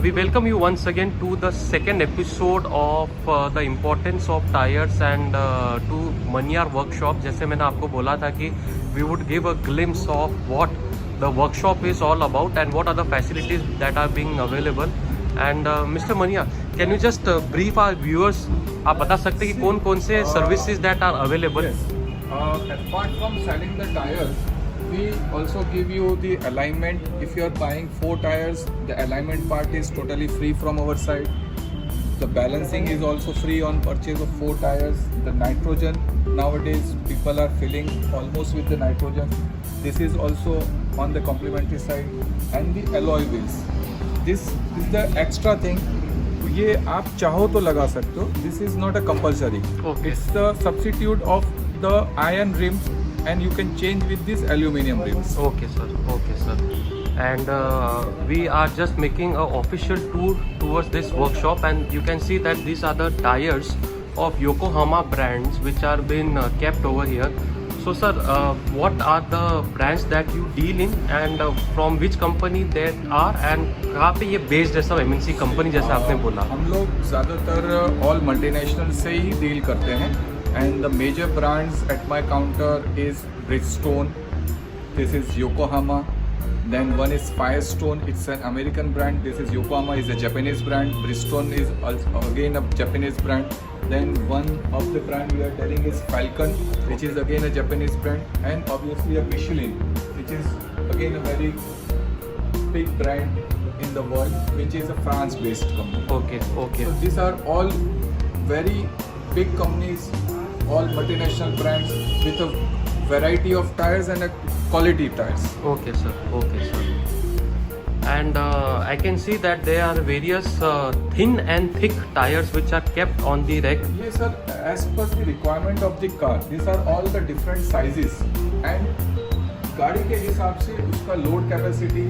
we welcome you once again to the second episode of the importance of tires and to Manyar workshop. जैसे मैंने आपको बोला था कि we would give a glimpse of what the workshop is all about and what are the facilities that are being available. And Mr. Manyar, can you just brief our viewers? आप बता सकते हैं कि कौन कौन से services that are available? Yes. Apart from selling the tires, we also give you the alignment. If you are buying 4 tires, the alignment part is totally free from our side. The balancing is also free on purchase of 4 tires. The nitrogen, nowadays people are filling almost with the nitrogen. This is also on the complimentary side. And the alloy wheels. This is the extra thing. ये आप चाहो तो लगा सकते हो. This is not a compulsory. Okay. It's the substitute of the iron rims, and you can change with these aluminum rims. Okay, sir. Okay, sir. And we are just making a official tour towards this workshop, and you can see that these are the tires of Yokohama brands which are been kept over here. So, sir, what are the brands that you deal in, and from which company they are, and कहाँ पे ये based है सब MNC company जैसे आपने बोला? हम लोग ज़्यादातर all multinational से ही डील करते हैं, and the major brands at my counter is Bridgestone. This is Yokohama. Then one is Firestone. It's an American brand. This is Yokohama is a Japanese brand. Bridgestone is also again a Japanese brand. Then one of the brand we are telling is Falcon, which is again a Japanese brand, and obviously a Michelin, which is again a very big brand in the world, which is a France-based company. Okay, okay. So these are all very big companies, all multinational brands with a variety of tires and a quality tires. Okay, sir. Okay, sir. And I can see that there are various thin and thick tires which are kept on the rack. Yes, sir. As per the requirement of the car, these are all the different sizes and गाड़ी के हिसाब से उसका load capacity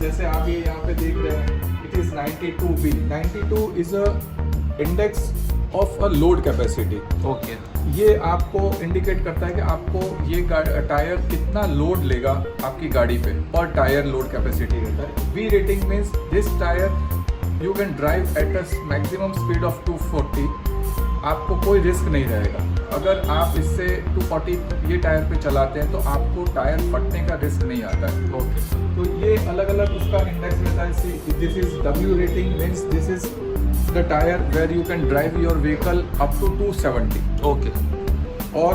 जैसे आप ये यहाँ पे देख रहे हैं, it is 92B. 92 is a index of a load capacity. Okay. ये आपको इंडिकेट करता है कि आपको ये टायर कितना लोड लेगा आपकी गाड़ी पे. पर टायर लोड कैपेसिटी रहता है. V rating means this tyre you can drive at a maximum speed of 240. आपको कोई रिस्क नहीं रहेगा. अगर आप इससे 240 ये टायर पे चलाते हैं तो आपको टायर फटने का रिस्क नहीं आता है. Okay, sir. तो ये अलग अलग उसका इंडेक्स रहता है. This is W rating means this is the tyre where you can drive your vehicle up to 270. Okay. और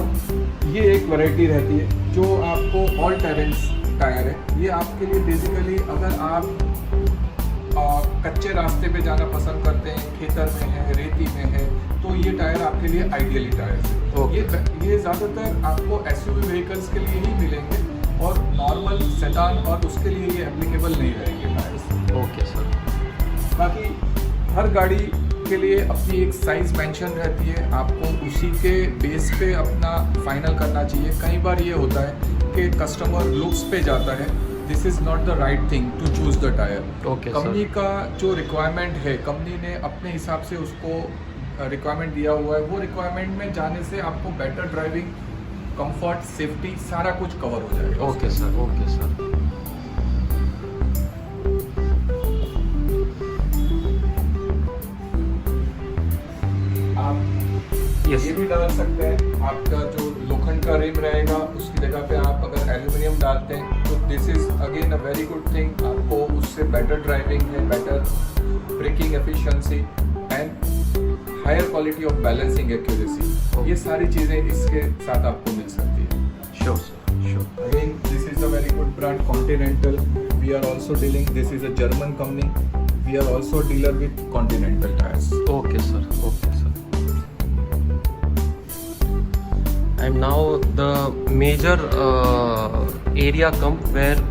ये एक वैरायटी रहती है जो आपको ऑल टेरेंस टायर है. ये आपके लिए बेसिकली अगर आप कच्चे रास्ते पे जाना पसंद करते हैं, खेतर में है, रेती में है, तो ये टायर आपके लिए आइडियली टायर है. Okay. ये ज़्यादातर आपको SUV व्हीकल्स के लिए ही मिलेंगे और नॉर्मल सेडान और उसके लिए ये एप्लीकेबल नहीं रहेंगे टायर्स. Okay, sir. बाकी हर गाड़ी के लिए अपनी एक साइज मेंशन रहती है. आपको उसी के बेस पे अपना फाइनल करना चाहिए. कई बार ये होता है कि कस्टमर लुक्स पे जाता है. This is not the right thing to choose the tyre. Okay, company का जो रिक्वायरमेंट है, कंपनी ने अपने हिसाब से उसको रिक्वायरमेंट दिया हुआ है. वो रिक्वायरमेंट में जाने से आपको बेटर ड्राइविंग, कंफर्ट, सेफ्टी सारा कुछ कवर हो जाएगा. Okay, sir. Okay, sir. Yes. ये भी डाल सकते हैं. आपका जो लोखंड का रिम रहेगा उसकी जगह पे आप अगर एल्यूमिनियम डालते हैं तो this is again a very good thing. आपको उससे बेटर ड्राइविंग है, better braking efficiency and higher quality of balancing accuracy. ये सारी चीज़ें इसके साथ आपको मिल सकती है. Sure, sir. Sure. Again this is a very good brand Continental. We are also dealing, this is a German company. We are also dealer with Continental tyres. Okay, sir. Okay, sir. And now the major area comes where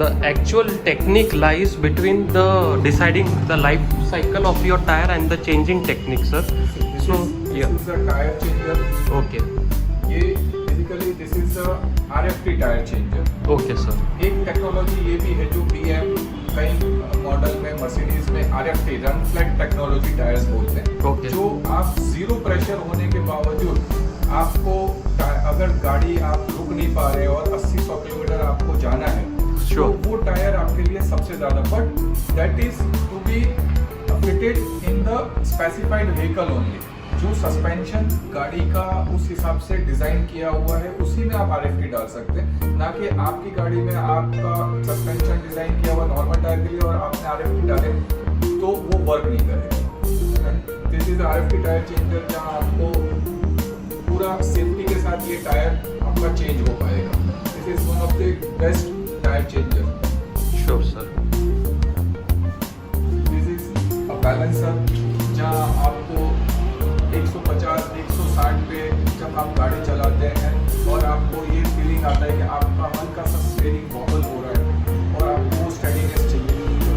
the actual technique lies between the deciding the life cycle of your tire and the changing technique, sir. So yeah. This is a tire changer. Okay. ये basically this is a RFT tyre changer. Okay, sir. एक technology ये भी है जो BM कई model में, Mercedes में RFT run flat technology tyres बोलते हैं. Okay. जो आप जीरो प्रेशर होने के बावजूद आपको अगर गाड़ी आप रुक नहीं पा रहे और 80-100 किलोमीटर आपको जाना है, Sure. तो वो टायर आपके लिए सबसे ज़्यादा. But that is to be fitted in the specified vehicle only. जो सस्पेंशन गाड़ी का उस हिसाब से डिजाइन किया हुआ है उसी में आप RFT डाल सकते हैं, ना कि आपकी गाड़ी में आपका सस्पेंशन डिजाइन किया हुआ नॉर्मल टायर के लिए और आपने RFT डाले तो वो वर्क नहीं करेगा। This is RFT tyre changer, जहाँ आपको पूरा सेफ्टी के साथ ये टायर आपका चेंज हो पाएगा। This is one of the best tyre changer. Sure sir. This is a balancer, जहाँ आपको 150 160 पे जब आप गाड़ी चलाते हैं और आपको ये फीलिंग आता है कि आपका हल्का सा स्टीयरिंग वॉबल हो रहा है और आपको वो स्टेडीनेस चाहिए,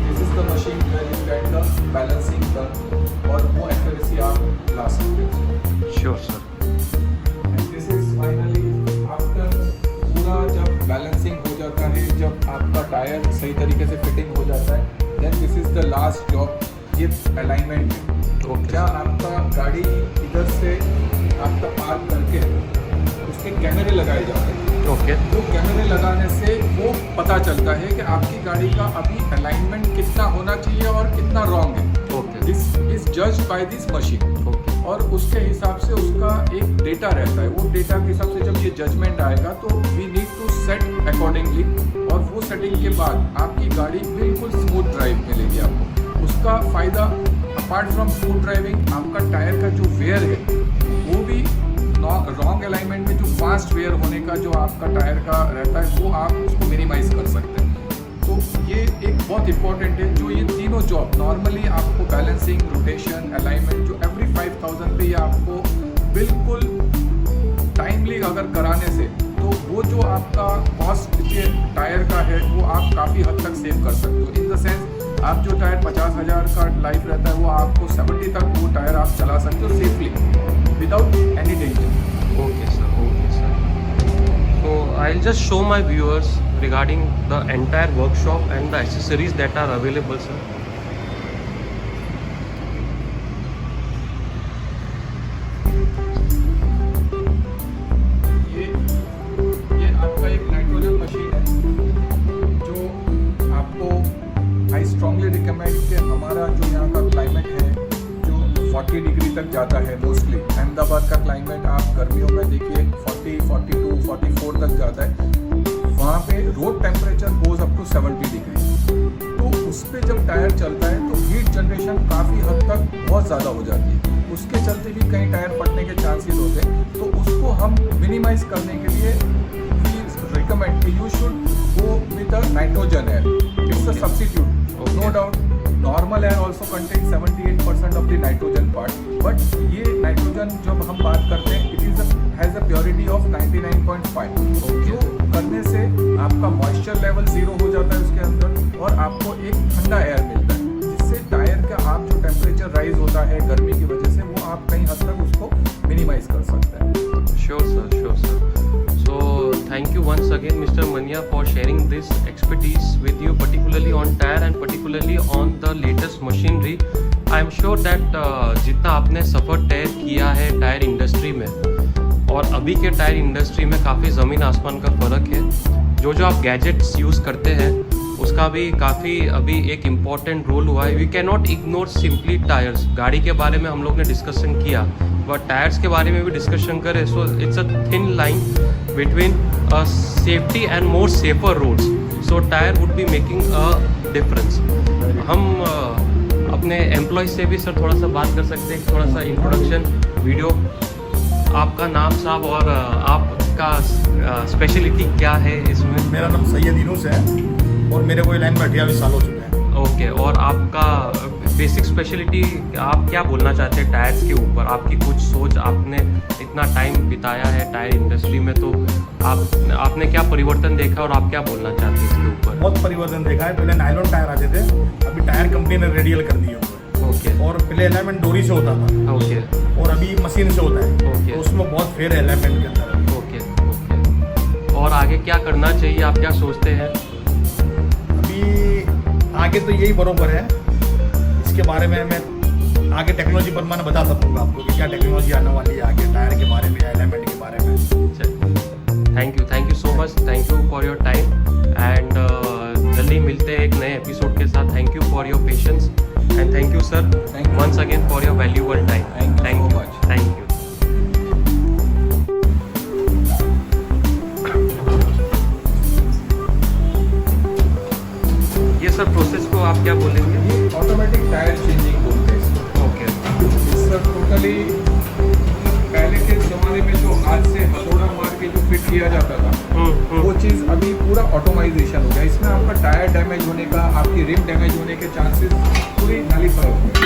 this is the machine where you get the balancing done और वो एक्यूरेसी आप ला सकते हैं। Sure sir. This is finally after पूरा जब बैलेंसिंग हो जाता है, जब आपका टायर सही तरीके से फिटिंग हो जाता है, then this is the last job, ये अलाइनमेंट है। क्या आपका गाड़ी इधर से आपका पार्क करके उसके कैमरे लगाए जाते हैं। ओके। तो कैमरे लगाने से वो पता चलता है कि आपकी गाड़ी का अभी अलाइनमेंट कितना होना चाहिए और कितना रॉन्ग है। Okay. This is judged by this machine. Okay. और उसके हिसाब से उसका एक डेटा रहता है, वो डेटा के हिसाब से जब ये जजमेंट आएगा तो we need to set accordingly, और वो सेटिंग के बाद आपकी गाड़ी बिल्कुल स्मूथ ड्राइव मिलेगी आपको। उसका फ़ायदा अपार्ट फ्रॉम स्मूथ ड्राइविंग, आपका टायर का जो वेयर है वो भी रॉन्ग अलाइनमेंट में जो फास्ट वेयर होने का जो आपका टायर का रहता है वो आप उसको मिनिमाइज कर सकते हैं। तो ये एक बहुत इंपॉर्टेंट है। जो ये तीनों जॉब नॉर्मली आपको बैलेंसिंग, रोटेशन, अलाइनमेंट जो एवरी 5000 पे ये आपको बिल्कुल टाइमली अगर कराने से, तो वो जो आपका कॉस्ट ये टायर का है वो आप काफ़ी हद तक सेव कर सकते हो। इन द सेंस आप जो टायर 50,000 का लाइफ रहता है वो आपको 70 तक वो टायर आप चला सकते हो safely without any danger. Okay sir, okay sir. So I'll just show my viewers regarding the entire workshop and the accessories that are available sir. ये आपका एक नाइट्रोजन मशीन है जो आपको, आई स्ट्रांगली रिकमेंड कि हमारा जो यहाँ का क्लाइमेट है जो 40 डिग्री तक जाता है मोस्टली। अहमदाबाद का क्लाइमेट आप गर्मियों में देखिए 40, 42, 44 तक जाता है। वहाँ पे road temperature goes up to 70 degree. तो उस पर जब टायर चलता है तो हीट जनरेशन काफ़ी हद तक बहुत ज़्यादा हो जाती है। उसके चलते भी कई टायर फटने के चांसेस होते हैं। तो उसको हम मिनिमाइज करने के लिए recommend you should go with a nitrogen air. It's a substitute, no doubt. Normal air also contain 78% of the nitrogen part, but ये नाइट्रोजन जब हम बात करते हैं it is has a purity of 99.5। जो करने से आपका मॉइस्चर लेवल 0 हो जाता है उसके अंदर और आपको एक ठंडा एयर मिलता है, जिससे टायर का आप जो टेम्परेचर राइज होता है गर्मी की वजह से वो आप कहीं हद तक उसको मिनिमाइज कर सकते हैं। Sure sir, sure sir. So thank you once again Mr. Mania for sharing this expertise with you, particularly on tire and particularly on the latest machinery. I am sure that जितना आपने सफ़र तय किया है tyre industry में और अभी के tyre industry में काफ़ी ज़मीन आसमान का फ़र्क है। जो आप गैजेट्स यूज़ करते हैं उसका भी काफ़ी अभी एक इम्पॉर्टेंट रोल हुआ है। We can not ignore simply tyres. गाड़ी के बारे में हम लोग ने डिस्कशन किया, बट टायर्स के बारे में भी डिस्कशन करें। So it's a thin line between safety and more safer roads. So tyre would be making a difference. हम अपने एम्प्लॉय से भी सर थोड़ा सा बात कर सकते हैं, थोड़ा सा इंट्रोडक्शन वीडियो। आपका नाम साहब और आपका स्पेशलिटी क्या है इसमें? मेरा नाम सैयद इनूस है और मेरे को ये लाइन में 28 साल हो चुके हैं। ओके। और आपका बेसिक स्पेशलिटी आप क्या बोलना चाहते हैं टायर्स के ऊपर? आपकी कुछ सोच, आपने इतना टाइम बिताया है टायर इंडस्ट्री में, तो आपने क्या परिवर्तन देखा और आप क्या बोलना चाहते हैं इसके ऊपर? बहुत परिवर्तन देखा है। पहले नायलॉन टायर आते थे, अभी टायर कंपनी ने रेडियल कर दिए हुए। ओके। और पहले अलाइनमेंट डोरी से होता था। ओके। और अभी मशीन से होता है। ओके। तो उसमें बहुत फेयर है अलाइनमेंट के अंदर। ओके। ओके। और आगे क्या करना चाहिए, आप क्या सोचते हैं? अभी आगे तो यही बरोबर है। इसके बारे में मैं आगे टेक्नोलॉजी पर मैं बता सकूँगा आपको कि क्या टेक्नोलॉजी आने वाली है आगे टायर के बारे में या अलाइनमेंट के बारे में। Thank you so much, thank you for your time and जल्दी मिलते हैं एक नए एपिसोड के साथ। Thank you for your patience. sir. Thank you. Once again for your valuable time. Thank you so much. Thank you. ये sir process को आप क्या बोलेंगे? ये ऑटोमेटिक टायर चेंजिंग बोलते हैं इसको। ओके सर टोटली पहले के ज़माने में जो हाथ से हथौड़ा मार के जो फिट किया जाता था वो चीज़ अभी पूरा ऑटोमाइजेशन हो गया। इसमें आपका टायर डैमेज होने का, आपकी रिम डैमेज होने के चांसेस पूरी नाली फर्क हो गए।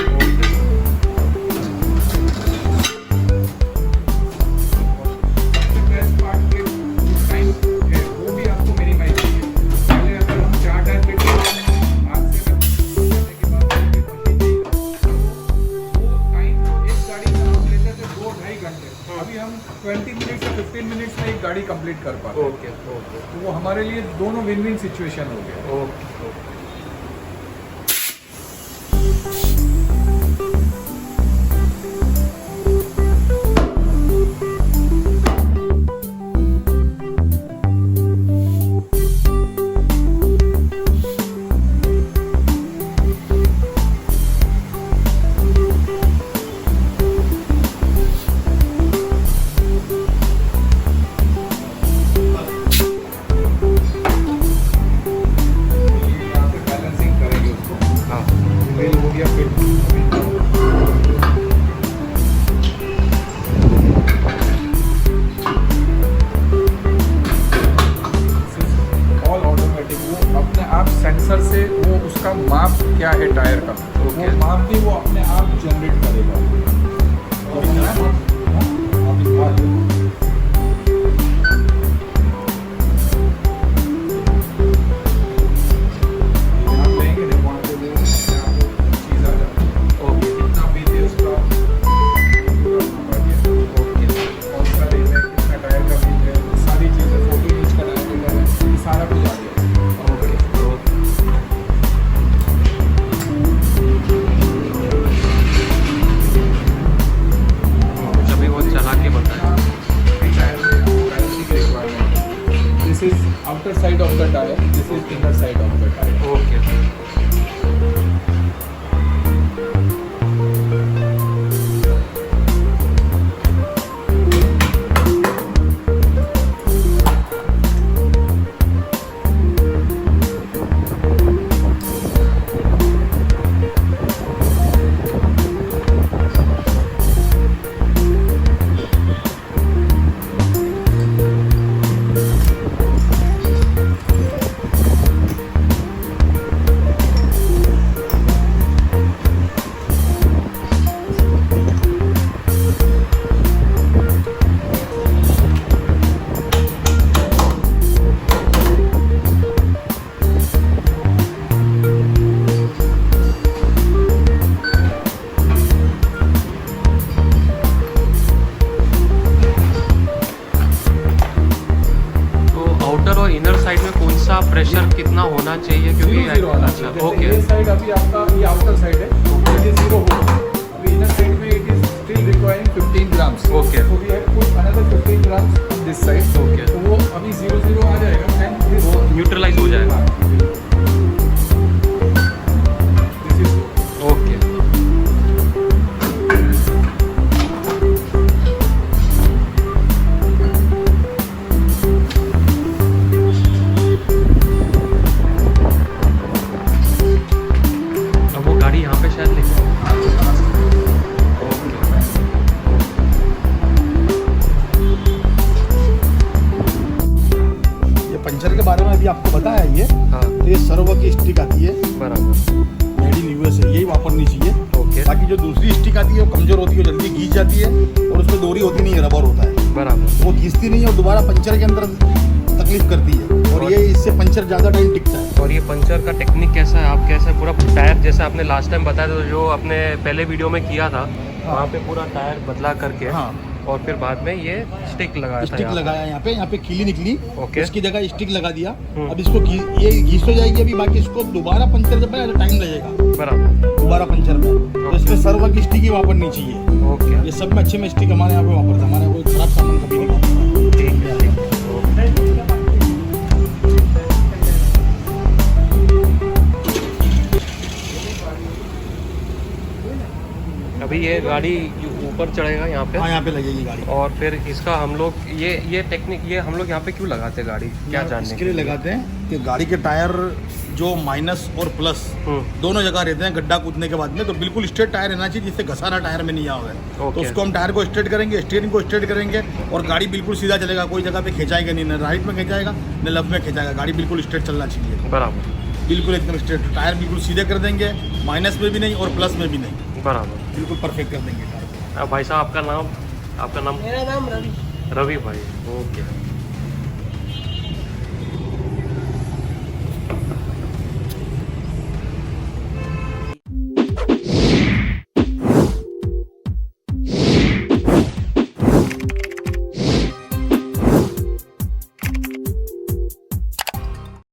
सबसे बेस्ट पार्ट के टाइम है वो भी आपको मिनिमाइज चाहिए। पहले अगर हम 4 टायर फिट करते हैं हाथ से करने के बाद मशीन नहीं वो टाइम एक गाड़ी का हम लेते थे 2-2.5 घंटे, अभी हम 20 मिनट से 15 मिनट्स में एक गाड़ी कंप्लीट कर पाते हैं। ओके ओके तो वो हमारे लिए दोनों विन विन सिचुएशन हो गया। ओके। यहाँ पे बैलेंसिंग करेंगे उसको। हाँ फेल हो गया फिर ऑल ऑटोमेटिक वो अपने आप सेंसर से वो उसका माप क्या है टायर का Okay. वो माप भी वो अपने आप जनरेट करेगा। और आप लेंगे नहीं वहाँ पे वो अपने आप चीज़ आ जाती है। ओके कितना भी दे उसका ओके कौन सा रेट है, कितना टायर का बीच है, सारी चीज़ें 14 इंच का डायमीटर है, ये सारा कुछ आ गया। ओके अभी वो चला के बताया। This is outer side of the tire, this is inner side of the tire. Okay outer और इनर साइड में कौन सा प्रेशर कितना होना चाहिए? क्योंकि 0 आना अच्छा चाहिए। जैसे ओके ये साइड अभी आपका ये आउटर साइड है, ये 0 होगा। अभी इनर साइड में it is still requiring 15 grams. Okay. So we have put another 15 grams on this side. Okay. तो वो अभी 0 आ जाएगा and this वो न्यूट्रलाइज हो जाएगा। this is ओके अब वो गाड़ी यहाँ पे शायद लेके ये पंचर के बारे में अभी आपको बताया ये, हाँ तो ये सर्वो की स्टिक आती है, बराबर मेड इन यूएसए, यही वापरनी चाहिए। ओके बाकी जो दूसरी स्टिक आती है वो कमजोर होती है, जल्दी घिस जाती है और उसमें डोरी होती नहीं है, रबर होता है, बराबर वो घिसती नहीं है और दोबारा पंचर के अंदर तकलीफ करती है। और ये इससे पंचर ज़्यादा टाइम टिकता है। और ये पंचर का टेक्निक कैसा है? आप कैसे पूरा टायर जैसे आपने लास्ट टाइम बताया था, जो आपने पहले वीडियो में किया था, वहाँ पे पूरा टायर बदला करके हाँ, और फिर बाद में ये स्टिक लगाया था स्टिक यहाँ पे। लगाया यहाँ पे खीली निकली, ओके। इसकी जगह स्टिक लगा दिया। अब इसको ये घिस हो जाएगी अभी, बाकी इसको दोबारा पंचर जब टाइम लगेगा बराबर दोबारा पंचर में, तो इसमें सर्वो की स्टिक ही वापरनी चाहिए। ओके ये सब में अच्छे में स्टिक हमारे यहाँ पे वापरते हैं, हमारे यहाँ कोई खराब सामान कभी नहीं वापरता। ठीक है ठीक है। अभी ये गाड़ी ऊपर चढ़ेगा यहाँ पे हाँ यहाँ पे लगेगी गाड़ी। और फिर इसका हम लोग ये टेक्निक ये हम लोग यहाँ पे क्यों लगाते हैं गाड़ी, क्या जानने इसके लिए लगाते हैं कि गाड़ी के टायर जो माइनस और प्लस दोनों जगह रहते हैं गड्ढा कूदने के बाद में, तो बिल्कुल स्ट्रेट टायर रहना चाहिए जिससे घसारा टायर में नहीं आवे। तो उसको हम टायर को स्ट्रेट करेंगे, स्टीयरिंग को स्ट्रेट करेंगे और गाड़ी बिल्कुल सीधा चलेगा, कोई जगह पे खिंचाएगा नहीं, न राइट में खिंचाएगा न लेफ्ट में खिंचाएगा, गाड़ी बिल्कुल स्ट्रेट चलना चाहिए, बराबर बिल्कुल एकदम स्ट्रेट। टायर बिल्कुल सीधे कर देंगे, माइनस में भी नहीं और प्लस में भी नहीं, बराबर। बिल्कुल परफेक्ट कर देंगे टायर। भाई साहब आपका नाम मेरा नाम रवि। रवि भाई, ओके।